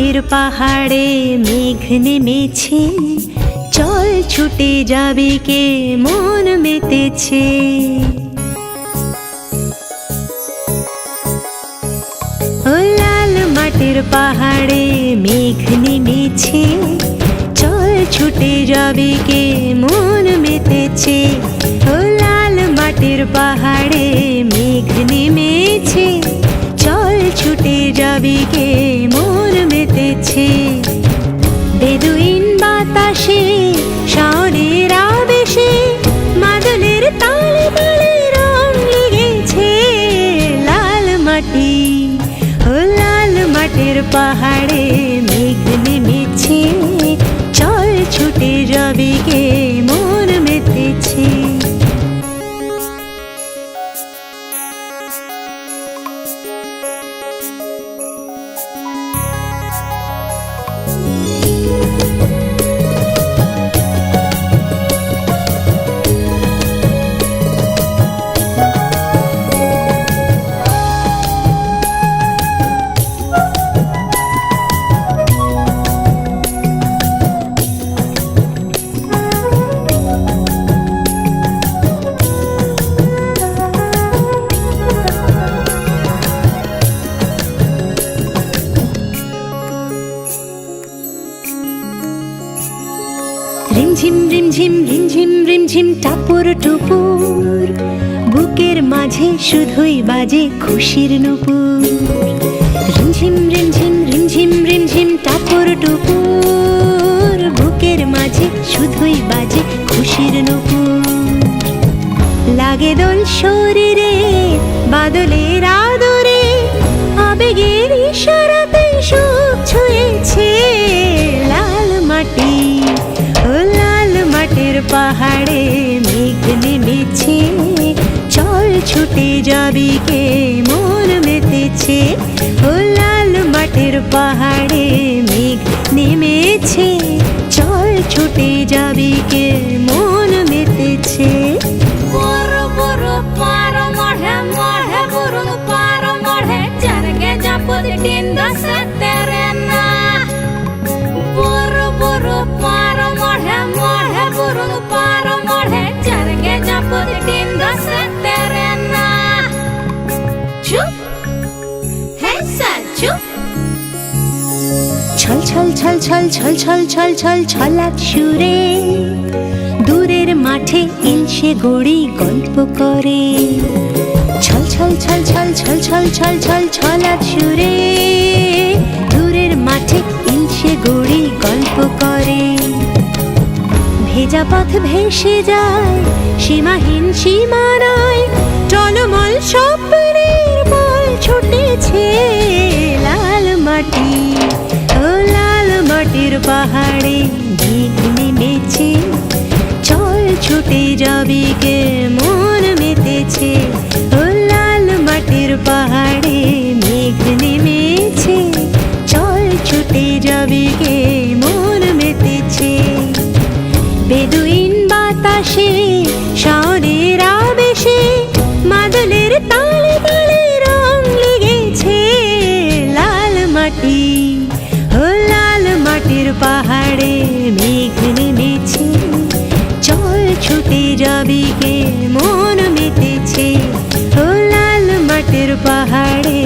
মাটির পাহাড়ে মেঘ নেমেছে, চল ছুটে যাবে কে মন মেতেছে। ও লাল মাটির পাহাড়ে মেঘ নেমেছে, চল ছুটে যাবে কে মন মেতেছে। ও লাল মাটির পাহাড়ে মেঘ নেমেছে, চল ছুটে যাবে কে মন মেতেছে। বেদুইন বাতাসে শাওনের আবেশে মাদলের তালে তালে রং লেগেছে। লাল মাটি, ও লাল মাটির পাহাড়ে মেঘ নেমেছে, চল ছুটে যাবে কে মন মেতেছে। রিমঝিম রিমঝিম রিমঝিম রিমঝিম টাপুর টুপুর, বুকের মাঝে শুধুই বাজে খুশির নূপুর। রিমঝিম রিমঝিম রিমঝিম রিমঝিম টাপুর টুপুর, বুকের মাঝে শুধুই বাজে খুশির নূপুর। লাগে দোল শরীরে বাদলের আদরে, আবেগের ইশারাতে সুখ ছুঁয়েছে। লাল মাটি, ও লাল মাটির পাহাড়ে মেঘ নেমেছে, চল ছুটে যাবি কে মন মেতেছে। ও লাল মাটির পাহাড়ে মেঘ নেমেছে, চল ছুটে যাবি কে মন মেতেছে। বড় বড় পার মঢ়ে মঢ়ে বুরুং পার মঢ়ে চারগে জাপদ টিন্দ সতেরে না। বড় বড় পার মঢ়ে মঢ়ে বুরুং পার মঢ়ে চারগে জাপদ টিন্দ সতেরে না। চুপ, হে স্যার চুপ। ছল ছল ছল ছল ছল ছল ছল ছল ছলাৎ সুরে দূরের মাঠে ইলশে গড়ি গল্প করে। ছল ছল ছল ছল ছল ছল ছল ছল ছলাৎ সুরে দূরের মাঠে ইলশে গড়ি গল্প করে। ভেজা পথ ভেসে যায় সীমাহীন সীমানায়, টলমল স্বপ্নের বল ছুটেছে। লাল মাটি, ও লাল মাটির পাহাড়ে মেঘ নেমেছে, চল ছুটে যাবি কে মন মেতেছে। ও লাল মাটির পাহাড়ে মেঘ নেমেছে, চল ছুটে যাবি কে মন মেতেছে। বেদুইন বাতাসে শাওনের আবেশে মাদলের তালে তালে রং লেগেছে। লাল মাটি, ও লাল মাটির পাহাড়ে মেঘ নেমেছে, চল ছুটে যাবি কে মন মেতেছে। ও লাল মাটির পাহাড়ে